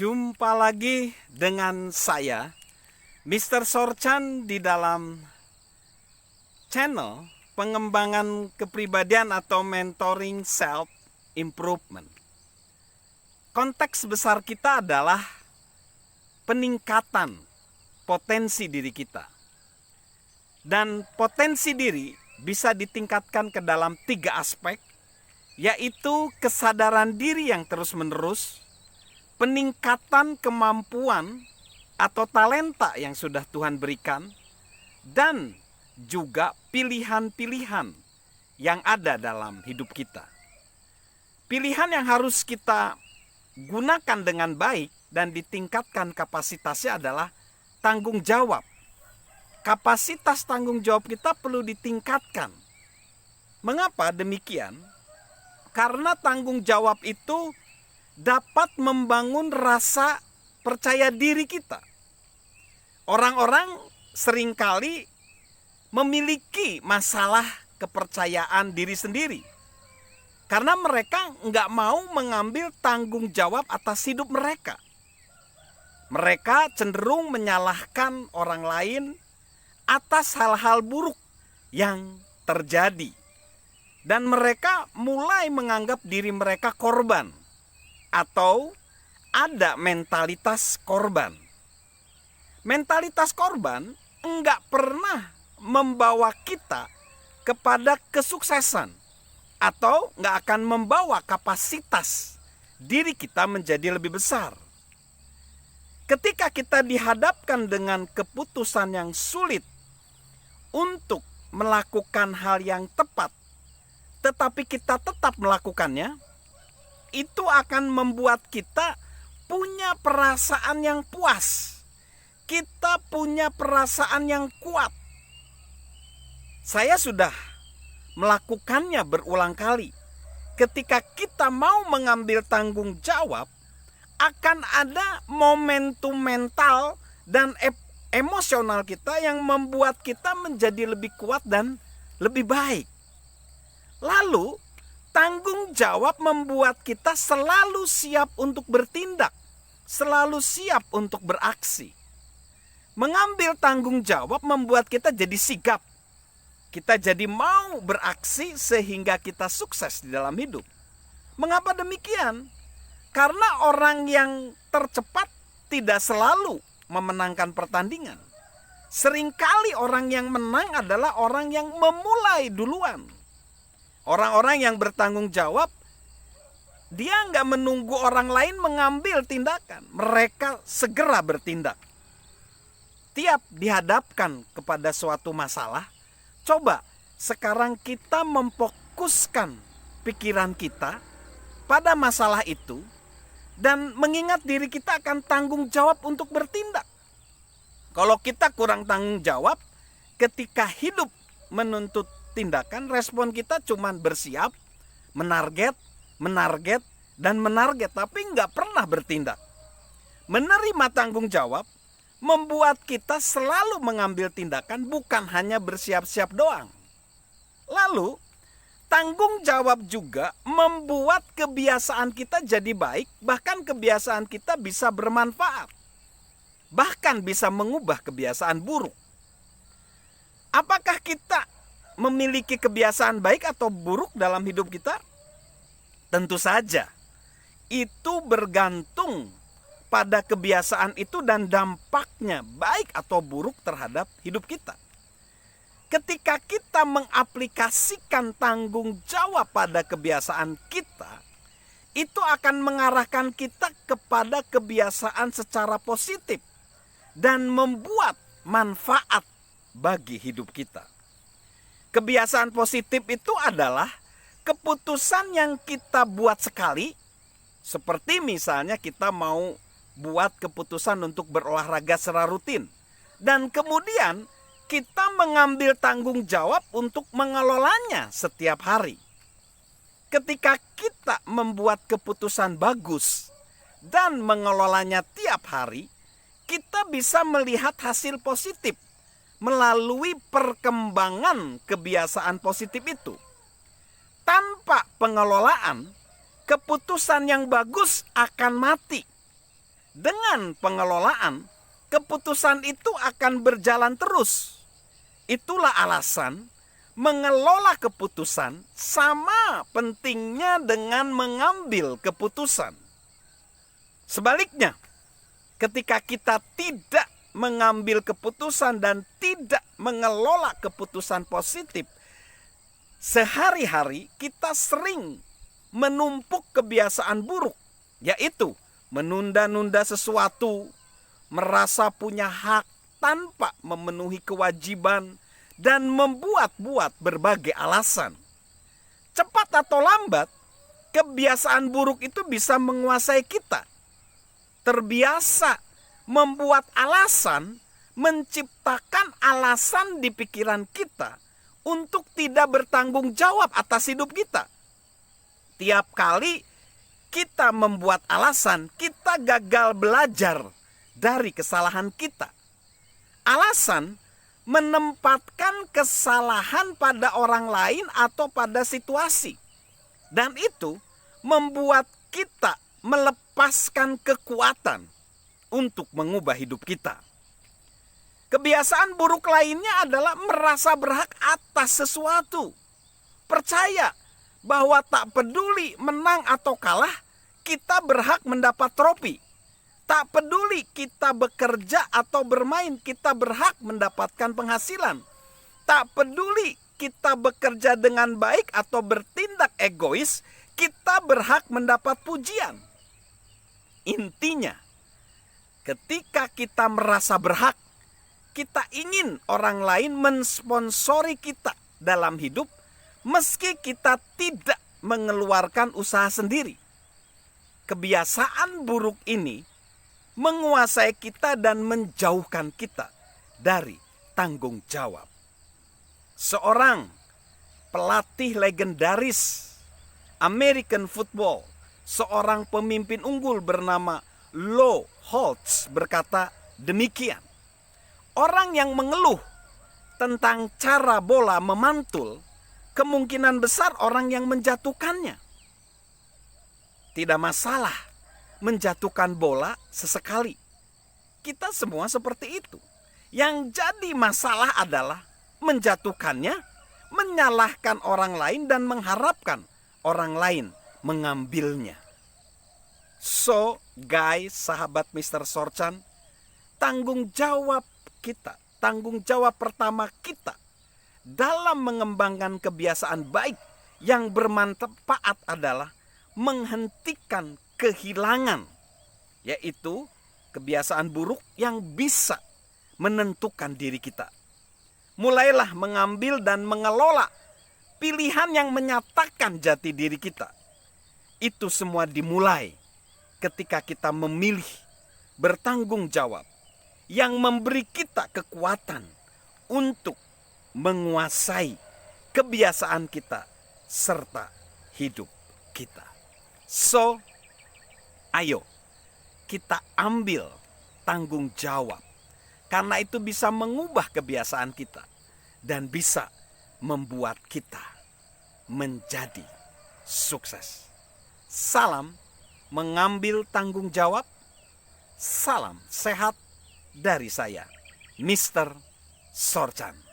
Jumpa lagi dengan saya, Mr. Sorchan, di dalam channel pengembangan kepribadian atau mentoring self improvement. Konteks besar kita adalah peningkatan potensi diri kita. Dan potensi diri bisa ditingkatkan ke dalam 3 aspek, yaitu kesadaran diri yang terus-menerus, peningkatan kemampuan atau talenta yang sudah Tuhan berikan, dan juga pilihan-pilihan yang ada dalam hidup kita. Pilihan yang harus kita gunakan dengan baik dan ditingkatkan kapasitasnya adalah tanggung jawab. Kapasitas tanggung jawab kita perlu ditingkatkan. Mengapa demikian? Karena tanggung jawab itu dapat membangun rasa percaya diri kita. Orang-orang seringkali memiliki masalah kepercayaan diri sendiri. Karena mereka nggak mau mengambil tanggung jawab atas hidup mereka. Mereka cenderung menyalahkan orang lain atas hal-hal buruk yang terjadi. Dan mereka mulai menganggap diri mereka korban. Atau ada mentalitas korban. Mentalitas korban enggak pernah membawa kita kepada kesuksesan. Atau enggak akan membawa kapasitas diri kita menjadi lebih besar. Ketika kita dihadapkan dengan keputusan yang sulit untuk melakukan hal yang tepat, tetapi kita tetap melakukannya, itu akan membuat kita punya perasaan yang puas. Kita punya perasaan yang kuat. Saya sudah melakukannya berulang kali. Ketika kita mau mengambil tanggung jawab, akan ada momentum mental dan emosional kita yang membuat kita menjadi lebih kuat dan lebih baik. Lalu, tanggung jawab membuat kita selalu siap untuk bertindak, selalu siap untuk beraksi. Mengambil tanggung jawab membuat kita jadi sigap. Kita jadi mau beraksi sehingga kita sukses di dalam hidup. Mengapa demikian? Karena orang yang tercepat tidak selalu memenangkan pertandingan. Seringkali orang yang menang adalah orang yang memulai duluan. Orang-orang yang bertanggung jawab, dia nggak menunggu orang lain mengambil tindakan. Mereka segera bertindak. Tiap dihadapkan kepada suatu masalah, coba sekarang kita memfokuskan pikiran kita pada masalah itu dan mengingat diri kita akan tanggung jawab untuk bertindak. Kalau kita kurang tanggung jawab, ketika hidup menuntut tindakan, respon kita cuma bersiap, menarget, dan menarget, tapi nggak pernah bertindak. Menerima tanggung jawab membuat kita selalu mengambil tindakan, bukan hanya bersiap-siap doang. Lalu, tanggung jawab juga membuat kebiasaan kita jadi baik, bahkan kebiasaan kita bisa bermanfaat. Bahkan bisa mengubah kebiasaan buruk. Apakah kita memiliki kebiasaan baik atau buruk dalam hidup kita? Tentu saja. Itu bergantung pada kebiasaan itu dan dampaknya baik atau buruk terhadap hidup kita. Ketika kita mengaplikasikan tanggung jawab pada kebiasaan kita, itu akan mengarahkan kita kepada kebiasaan secara positif dan membuat manfaat bagi hidup kita. Kebiasaan positif itu adalah keputusan yang kita buat sekali, seperti misalnya kita mau buat keputusan untuk berolahraga secara rutin, dan kemudian kita mengambil tanggung jawab untuk mengelolanya setiap hari. Ketika kita membuat keputusan bagus dan mengelolanya tiap hari, kita bisa melihat hasil positif melalui perkembangan kebiasaan positif itu. Tanpa pengelolaan, keputusan yang bagus akan mati. dengan pengelolaan, keputusan itu akan berjalan terus. Itulah alasan mengelola keputusan sama pentingnya dengan mengambil keputusan. Sebaliknya, ketika kita tidak mengambil keputusan dan tidak mengelola keputusan positif, sehari-hari kita sering menumpuk kebiasaan buruk, yaitu menunda-nunda sesuatu, merasa punya hak tanpa memenuhi kewajiban, dan membuat-buat berbagai alasan. Cepat atau lambat, kebiasaan buruk itu bisa menguasai kita. Terbiasa membuat alasan, menciptakan alasan di pikiran kita untuk tidak bertanggung jawab atas hidup kita. Tiap kali kita membuat alasan, kita gagal belajar dari kesalahan kita. Alasan menempatkan kesalahan pada orang lain atau pada situasi. Dan itu membuat kita melepaskan kekuatan untuk mengubah hidup kita. Kebiasaan buruk lainnya adalah merasa berhak atas sesuatu. Percaya bahwa tak peduli menang atau kalah, kita berhak mendapat trofi. Tak peduli kita bekerja atau bermain, kita berhak mendapatkan penghasilan. Tak peduli kita bekerja dengan baik atau bertindak egois, kita berhak mendapat pujian. Intinya, ketika kita merasa berhak, kita ingin orang lain mensponsori kita dalam hidup, meski kita tidak mengeluarkan usaha sendiri. Kebiasaan buruk ini menguasai kita dan menjauhkan kita dari tanggung jawab. Seorang pelatih legendaris American football, seorang pemimpin unggul bernama Lou Holtz berkata demikian. Orang yang mengeluh tentang cara bola memantul, kemungkinan besar orang yang menjatuhkannya. Tidak masalah menjatuhkan bola sesekali. Kita semua seperti itu. Yang jadi masalah adalah menjatuhkannya, menyalahkan orang lain dan mengharapkan orang lain mengambilnya. So, guys, sahabat Mr. Sorchan, tanggung jawab kita, tanggung jawab pertama kita dalam mengembangkan kebiasaan baik yang bermanfaat adalah menghentikan kehilangan, yaitu kebiasaan buruk yang bisa menentukan diri kita. Mulailah mengambil dan mengelola pilihan yang menyatakan jati diri kita. Itu semua dimulai ketika kita memilih bertanggung jawab yang memberi kita kekuatan untuk menguasai kebiasaan kita serta hidup kita. So, ayo kita ambil tanggung jawab, karena itu bisa mengubah kebiasaan kita dan bisa membuat kita menjadi sukses. Salam mengambil tanggung jawab. Salam sehat dari saya, Mr. Sorchan.